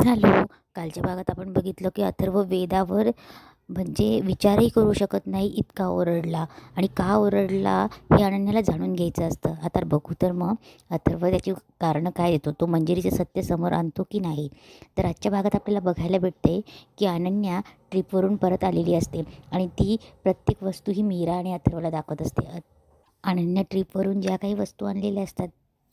झालो. कालच्या भागात आपण बघितलं की अथर्व वेदावर म्हणजे विचारही करू शकत नाही इतका ओरडला. आणि का ओरडला हे अनन्याला जाणून घ्यायचं असतं. आता बघू तर मग अथर्व त्याची कारणं काय देतो, तो मंजिरीचे सत्य समोर आणतो की नाही. तर आजच्या भागात आपल्याला बघायला भेटते की अनन्या ट्रिपवरून परत आलेली असते आणि ती प्रत्येक वस्तू ही मीरा आणि अथर्वला दाखवत असते. अनन्या ट्रिपवरून ज्या काही वस्तू आणलेल्या असतात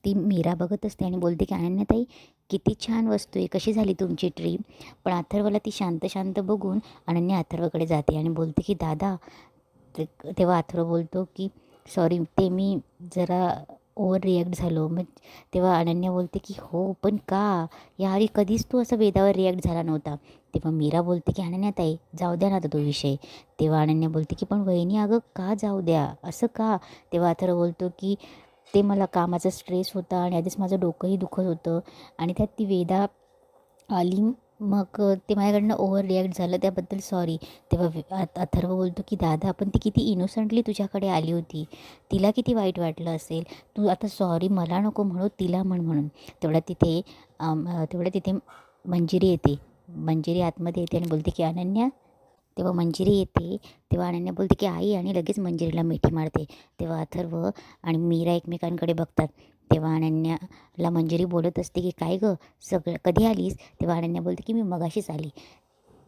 ती मीरा बघत असते आणि बोलते की अनन्याताई, किती छान वस्तू आहे, कशी झाली तुमची ट्रीप. पण अथर्वला ती शांत शांत बघून अनन्या अथर्वकडे जाते आणि बोलते की दादा. तेव्हा अथर्व बोलतो की सॉरी, ते मी जरा ओव्हर रिॲक्ट झालो. मग तेव्हा अनन्या बोलते की हो, पण का, याआधी कधीच तू असं वेदावर रिॲक्ट झाला नव्हता. तेव्हा मीरा बोलते की अनन्याताई जाऊ द्या ना आता तो विषय. तेव्हा अनन्या बोलते की पण वहिनी अगं का जाऊ द्या, असं का. तेव्हा अथर्व बोलतो की ते मला कामाचा स्ट्रेस होता आणि आधीच माझं डोकंही दुखत होतं आणि त्यात ती वेदा आली. मग ते माझ्याकडनं ओव्हर रिॲक्ट झालं, त्याबद्दल सॉरी. तेव्हा अथर्व बोलतो की दादा पण ती किती इनोसंटली तुझ्याकडे आली होती, तिला किती वाईट वाटलं असेल. तू आता सॉरी मला नको म्हणू, तिला म्हणून. तेवढ्या तिथे मंजिरी येते. मंजिरी आतमध्ये येते आणि बोलते की अनन्या. तेव्हा मंजिरी येते. तेव्हा अनन्या बोलते की आई, आणि लगेच मंजिरीला मिठी मारते. तेव्हा अथर्व आणि मीरा एकमेकांकडे बघतात. तेव्हा अनन्याला मंजिरी बोलत असते की काय गं, सगळं कधी आलीस. तेव्हा अनन्या बोलते की मी मगाशीच आली.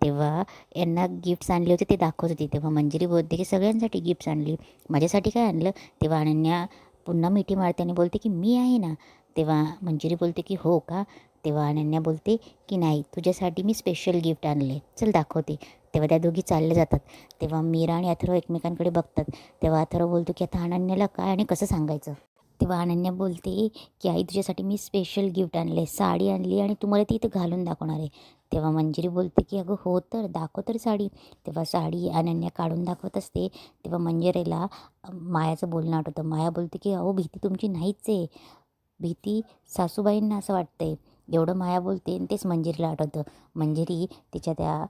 तेव्हा यांना गिफ्ट्स आणले होते ते दाखवत होती. तेव्हा मंजिरी बोलते की सगळ्यांसाठी गिफ्ट्स आणली, माझ्यासाठी काय आणलं. तेव्हा अनन्या पुन्हा मिठी मारते आणि बोलते की मी आहे ना. तेव्हा मंजिरी बोलते की हो का. तेव्हा अनन्या बोलते की नाही, तुझ्यासाठी मी स्पेशल गिफ्ट आणले, चल दाखवते. तेव्हा त्या दोघी चालल्या जातात. तेव्हा मीरा आणि अथर्व एकमेकांकडे बघतात. तेव्हा अथर्व बोलतो की आता अनन्याला काय आणि कसं सांगायचं. तेव्हा अनन्या बोलते की आई तुझ्यासाठी मी स्पेशल गिफ्ट आणले, साडी आणली आणि तुम्हाला ती इथं घालून दाखवणार आहे. तेव्हा मंजिरी बोलते की अगं हो तर दाखव तर साडी. तेव्हा साडी अनन्या काढून दाखवत असते. तेव्हा मंजिरीला मायाचं बोलणं आठवतं. माया बोलते की अहो भीती तुमची नाहीच आहे, भीती सासूबाईंना असं वाटतंय. एवढं माया बोलते आणि तेच मंजिरीला आठवतं. मंजिरी तिच्या त्या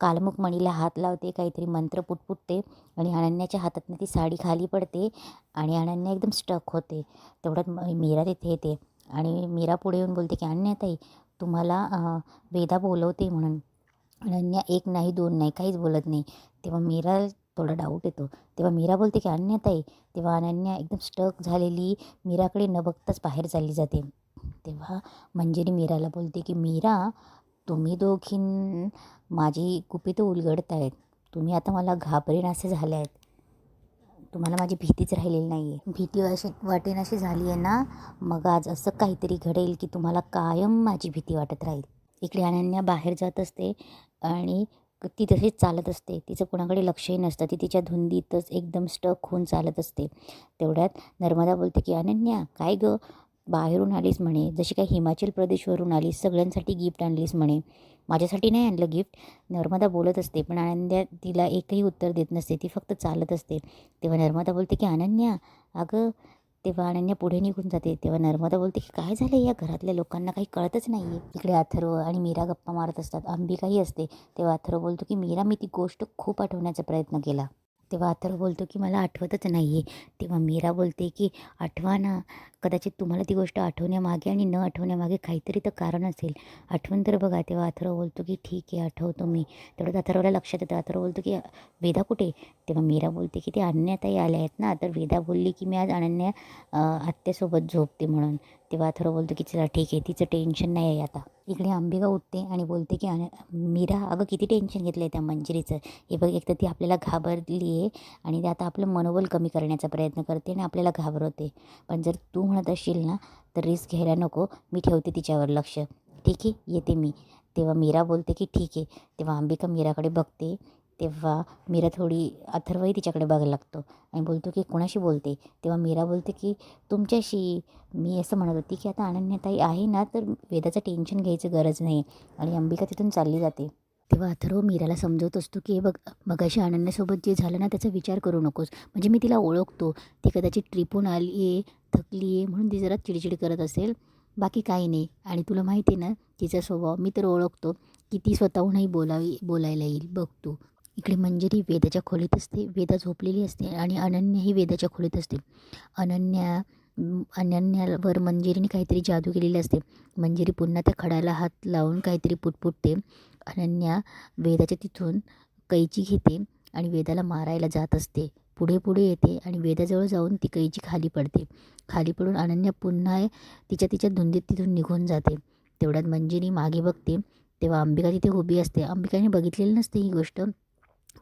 कालमुख मणीला हात लावते, काहीतरी मंत्र पुटपुटते आणि अनन्याच्या हातातनं ती साडी खाली पडते आणि अनन्या एकदम स्टक होते. तेवढ्यात मीरा तिथे येते आणि मीरा पुढे येऊन बोलते की अनन्याताई तुम्हाला वेदा बोलवते म्हणून. अनन्या एक नाही दोन नाही काहीच बोलत नाही. तेव्हा मीरा थोडा डाऊट येतो. तेव्हा मीरा बोलते की अनन्याताई. तेव्हा अनन्या एकदम स्टक झालेली मीराकडे न बघताच बाहेर चालली जाते. तेव्हा मंजिरी मीराला बोलते की मीरा, तुम्ही दोघीं माझी गुपितं उलगडतायत. तुम्ही आता मला घाबरेनासे झाले आहेत. तुम्हाला माझी भीतीच राहिलेली नाही आहे. भीती अशी वाटेनाशी झाली आहे ना, मग आज असं काहीतरी घडेल की तुम्हाला कायम माझी भीती वाटत राहील. इकडे अनन्या बाहेर जात असते आणि ती तशीच चालत असते. तिचं कोणाकडे लक्षही नसतं. ती तिच्या धुंदीतच एकदम स्टक होऊन चालत असते. तेवढ्यात नर्मदा बोलते की अनन्या काय गं, बाहेरून आलीस म्हणे, जशी काय हिमाचल प्रदेशवरून आलीस, सगळ्यांसाठी गिफ्ट आणलीस म्हणे, माझ्यासाठी नाही आणलं गिफ्ट. नर्मदा बोलत असते पण अनन्या तिला एकही उत्तर देत नसते. ती फक्त चालत असते. तेव्हा नर्मदा बोलते की अनन्या अगं. तेव्हा अनन्या पुढे निघून जाते. तेव्हा नर्मदा बोलते की काय झालं, या घरातल्या लोकांना काही कळतच नाही आहे. इकडे अथर्व आणि मीरा गप्पा मारत असतात. अंबिकाही असते. तेव्हा अथर्व बोलतो की मीरा, मी ती गोष्ट खूप आठवण्याचा प्रयत्न केला. तेव्हा अथर्व बोलतो की मला आठवतच नाही आहे. तेव्हा मीरा बोलते की आठवा ना, कदाचित तुम्हाला ती गोष्ट आठवण्यामागे आणि न आठवण्यामागे काहीतरी तर कारण असेल, आठवून तर बघा. तेव्हा अथर्व बोलतो की ठीक आहे आठवतो मी. तेवढ्यात अथर्वला लक्षात येतं. अथर्व बोलतो की वेदा कुठे. तेव्हा मीरा बोलते की ते अनन्याताई आल्या आहेत ना. तर वेदा बोलली की मी आज अनन्या आत्यासोबत झोपते म्हणून. तेव्हा अथर्व बोलतो की चला ठीक आहे, तिचं टेन्शन नाही आहे आता. इकडे अंबिका उठते आणि बोलते की मीरा अगं किती टेन्शन घेतलं आहे त्या मंजिरीचं. हे बघ, एक तर ती आपल्याला घाबरली आहे आणि ते आता आपलं मनोबल कमी करण्याचा प्रयत्न करते आणि आपल्याला घाबरवते. पण जर तू म्हणत असशील ना तर रिस्क घ्यायला नको, मी ठेवते तिच्यावर लक्ष, ठीक आहे येते मी. तेव्हा मीरा बोलते की ठीक आहे. तेव्हा अंबिका मीराकडे बघते. तेव्हा मीरा थोडी, अथर्वही तिच्याकडे बघायला लागतो आणि बोलतो की कोणाशी बोलते. तेव्हा मीरा बोलते की तुमच्याशी. मी असं म्हणत होती की आता अनन्याताई आहे ना, तर वेदाचं टेन्शन घ्यायची गरज नाही. आणि अंबिका तिथून चालली जाते. तेव्हा अथर्व मीराला समजवत असतो की हे बघ, मगाशी अनन्यासोबत जे झालं ना त्याचा विचार करू नकोस. म्हणजे मी तिला ओळखतो, ती कदाचित ट्रिपून आली आहे, थकली आहे म्हणून ती जरा चिडचिड करत असेल, बाकी काही नाही. आणि तुला माहिती आहे ना तिचा स्वभाव मी तर ओळखतो, की ती स्वतःहूनही बोलायला येईल बघ तू. इकडे मंजिरी वेदाच्या खोलीत असते. वेदा झोपलेली असते आणि अनन्याही वेदाच्या खोलीत असते. अनन्या अनन्यावर मंजिरीने काहीतरी जादू केलेली असते. मंजिरी पुन्हा त्या खड्याला हात लावून काहीतरी पुटपुटते. अनन्या वेदाच्या तिथून कैची घेते आणि वेदाला मारायला जात असते. पुढे पुढे येते आणि वेदाजवळ जाऊन ती कैची खाली पडते. खाली पडून अनन्या पुन्हा तिच्या धुंदीत तिथून निघून जाते. तेवढ्यात मंजिरी मागे बघते, तेव्हा अंबिका तिथे उभी असते. अंबिकाने बघितलेली नसते ही गोष्ट,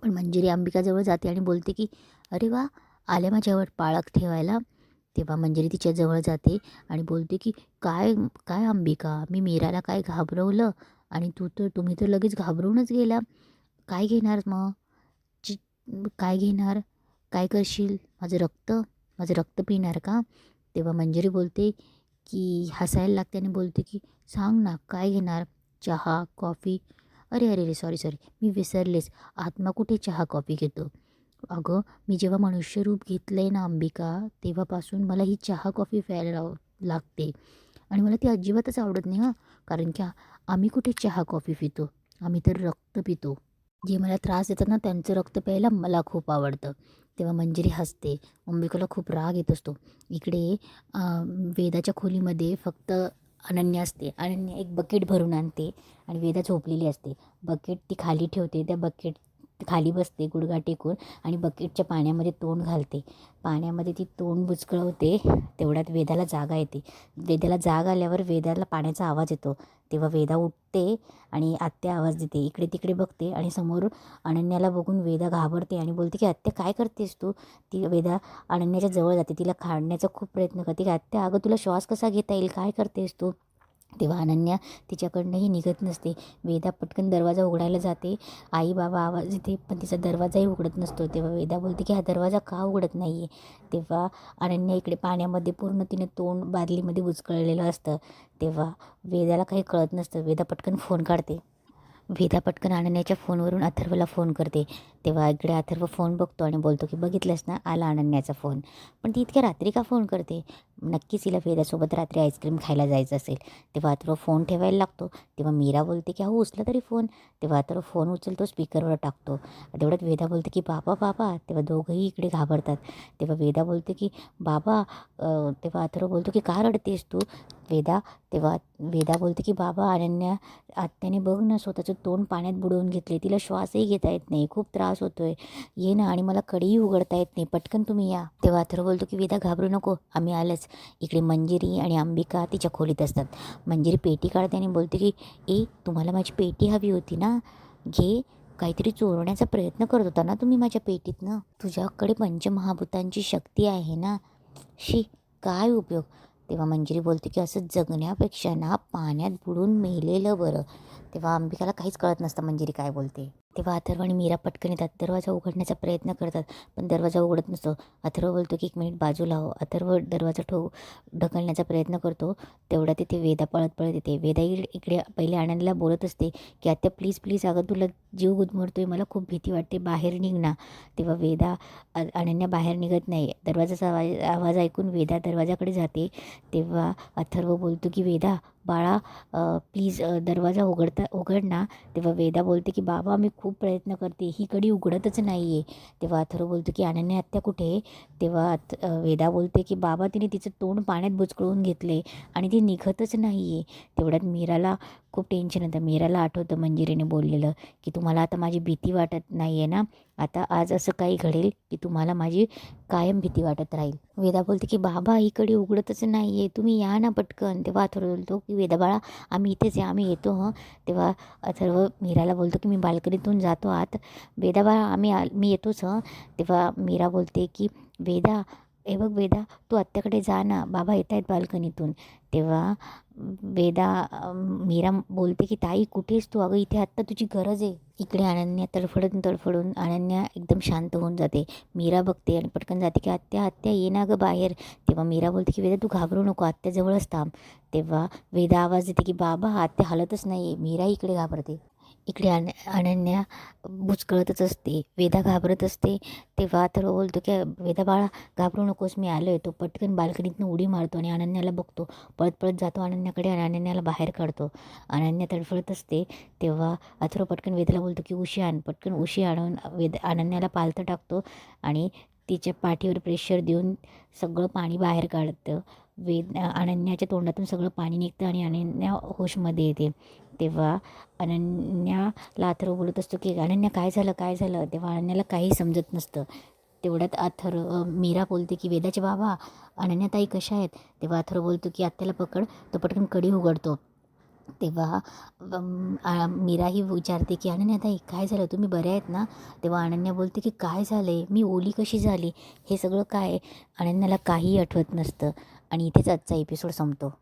पण मंजिरी अंबिकाजवळ जाते आणि बोलते की अरे वा, आल्या माझ्यावर पाळत ठेवायला. तेव्हा मंजिरी तिच्याजवळ जाते आणि बोलते की काय काय अंबिका, मी मीराला काय घाबरवलं आणि तुम्ही तर लगेच घाबरूनच गेला. काय घेणार मग? चि काय घेणार? काय करशील? माझं रक्त पिणार का? तेव्हा मंजिरी बोलते की हसायला लागते आणि बोलते की सांग ना, काय घेणार? चहा, कॉफी? अरे सॉरी मी विसरलेच. आत्मा कुठे चहा कॉफी घेतो? अगं, मी जेव्हा मनुष्यरूप घेतलं आहे ना अंबिका, तेव्हापासून मला ही चहा कॉफी प्यायला लागते आणि मला ती अजिबातच आवडत नाही हां. कारण की आम्ही कुठे चहा कॉफी पितो, आम्ही तर रक्त पितो. जे मला त्रास देतात ना त्यांचं रक्त प्यायला मला खूप आवडतं. तेव्हा मंजिरी हसते. अंबिकाला खूप राग येत असतो. इकडे वेदाच्या खोलीमध्ये फक्त अनन्या असते. अनन्या एक बकेट भरून आणते आणि वेदा झोपलेली असते. बकेट ती खाली ठेवते. त्या बकेट खाली बसते गुडघा टेकून आणि बकेटच्या पाण्यामध्ये तोंड घालते. पाण्यामध्ये ती तोंड बुचकळवते. तेवढ्यात वेदाला जागा येते. वेदाला जाग आल्यावर वेदाला पाण्याचा आवाज येतो. तेव्हा वेदा उठते आणि आत्या आवाज देते. इकडे तिकडे बघते आणि समोर अनन्याला बघून वेदा घाबरते आणि बोलते की आत्या काय करतेस तू? ती वेदा अनन्याच्या जवळ जाते. तिला काढण्याचा खूप प्रयत्न करते की आत्या अगं तुला श्वास कसा घेता येईल? काय करतेस तू? तेव्हा अनन्या तिच्याकडनंही निघत नसते. वेदा पटकन दरवाजा उघडायला जाते. आई बाबा आवाज देते पण तिचा दरवाजाही उघडत नसतो. तेव्हा वेदा बोलते की हा दरवाजा का उघडत नाही आहे? तेव्हा अनन्या इकडे पाण्यामध्ये पूर्ण तिने तोंड बादलीमध्ये बुचकळलेलं असतं. तेव्हा वेदाला काही कळत नसतं. वेदा पटकन फोन काढते. वेदा पटकन अनन्याच्या फोनवरून अथर्वला फोन करते. तेव्हा इकडे अथर्व फोन बघतो आणि बोलतो की बघितलंस ना, आला अनन्याचा फोन. पण ती इतक्या रात्री का फोन करते? नक्कीच हिला वेदासोबत रात्री आईस्क्रीम खायला जायचं असेल. तेव्हा अथर्व फोन ठेवायला लागतो. तेव्हा मीरा बोलते की अहो उचला तरी फोन. तेव्हा अथर्व फोन उचलतो, स्पीकरवर टाकतो. तेवढ्यात वेदा बोलते की बाबा बाबा. तेव्हा दोघंही इकडे घाबरतात. तेव्हा वेदा बोलते की बाबा. तेव्हा अथर्व बोलतो की का रडतेस तू वेदा? तेव्हा वेदा बोलते की बाबा अनन्या आत्याने बघ ना स्वतःचं तोंड पाण्यात बुडवून घेतले. तिला श्वासही घेता येत नाही. खूप त्रास होतोय. ये ना आणि मला कढीही उघडता येत नाही. पटकन तुम्ही या. तेव्हा अथर्व बोलतो की वेदा घाबरू नको, आम्ही आलंच. इकडे मंजिरी आणि अंबिका तिच्या खोलीत असतात. मंजिरी पेटी काढते आणि बोलते की तुम्हाला माझी पेटी हवी होती ना, घे. काहीतरी चोरण्याचा प्रयत्न करत होता ना तुम्ही माझ्या पेटीतनं. तुझ्याकडे पंचमहाभूतांची शक्ती आहे ना. शी, काय उपयोग? तेव्हा मंजिरी बोलते की असं जगण्यापेक्षा ना पाण्यात बुडून मेलेलं बरं. तेव्हा अंबिकाला काहीच कळत नसतं मंजिरी काय बोलते. तेव्हा अथर्व आणि मीरा पटकन येतात. दरवाजा उघडण्याचा प्रयत्न करतात पण दरवाजा उघडत नसतो. अथर्व बोलतो की एक मिनिट बाजूला हो. अथर्व दरवाजा ढकलण्याचा प्रयत्न करतो. तेवढा तिथे वेदा पळत पळत येते. वेदा इकडे पहिले आनंदला बोलत असते की आत्या प्लीज प्लीज अगं तुला जीव गुदमरतोय, मला खूप भीती वाटते, बाहेर निघ ना. तेव्हा वेदा अनन्या बाहेर निघत नाही. दरवाजाचा आवाज ऐकून वेदा दरवाजाकडे जाते. तेव्हा अथर्व बोलतो की वेदा बाळा प्लीज दरवाजा उघड ना. तेव्हा वेदा बोलते की बाबा मी खूप प्रयत्न करते, ही कडी उघडतच नाही आहे. तेव्हा अथर्व बोलतो की अनन्या आत्या कुठे आहे? तेव्हा वेदा बोलते की बाबा तिने तिचं तोंड पाण्यात बुचकळून घेतले आणि ती निघतच नाही आहे. तेवढ्यात मीराला खूप टेन्शन येतं. मीराला आठवतं मंजिरीने बोललेलं की तुम्हाला आता माझी भीती वाटत नाही आहे ना. आता आज असं काही घडेल की तुम्हाला माझी कायम भीती वाटत राहील. वेदा बोलते की बाबा ही कडी उघडतच नाही आहे, तुम्ही या ना पटकन. तेव्हा अथर्व बोलतो की वेदा बाळा आम्ही इथेच आहे, आम्ही येतो हं. तेव्हा अथर्व मीराला बोलतो की मी बाल्कनीतून जातो आत. वेदा बाळा मी येतोच हं. तेव्हा मीरा बोलते की वेदा हे बघ वेदा, तू आत्याकडे जा ना, बाबा येत आहेत बाल्कनीतून. तेव्हा वेदा मीरा बोलते की ताई कुठेस तू? अगं इथे आत्ता तुझी गरज आहे. इकडे अनन्या तडफडून अनन्या एकदम शांत होऊन जाते. मीरा बघते आणि पटकन जाते की आत्या आत्या ये ना गं बाहेर. तेव्हा मीरा बोलते की वेदा तू घाबरू नको, आत्याजवळच थांब. तेव्हा वेदा आवाज देते की बाबा आत्या हलतच नाही आहे. मीरा इकडे घाबरते. इकडे अनन्या बुचकळतच असते. वेदा घाबरत असते. तेव्हा अथर्व बोलतो की वेदा बाळा घाबरू नकोस, मी आलो आहे. तो पटकन बाल्कनीतनं उडी मारतो आणि अनन्याला बघतो. पळत पळत जातो अनन्याकडे आणि अनन्याला बाहेर काढतो. अनन्या तडफडत असते. तेव्हा अथर्व पटकन वेदाला बोलतो की उशी आण. पटकन उशी आणून अनन्याला पालथं टाकतो आणि तिच्या पाठीवर प्रेशर देऊन सगळं पाणी बाहेर काढतं. अनन्याच्या तोंडातून सगळं पाणी निघतं आणि अनन्या होशमध्ये येते. तेव्हा अनन्याला अथर्व बोलत असतो की अनन्या काय झालं काय झालं. तेव्हा अनन्याला काही समजत नसतं. तेवढ्यात मीरा बोलते की वेदाचे बाबा अनन्याताई कशा आहेत. तेव्हा अथर्व बोलतो की आत्याला पकड. तो पटकन कडी उघडतो. तेव्हा मीराही विचारते की अनन्याताई काय झालं, तुम्ही बऱ्या आहेत ना. तेव्हा अनन्या बोलते की काय झालं आहे, मी ओली कशी झाली, हे सगळं काय. अनन्याला काही आठवत नसतं आणि इथेच आजचा एपिसोड संपतो.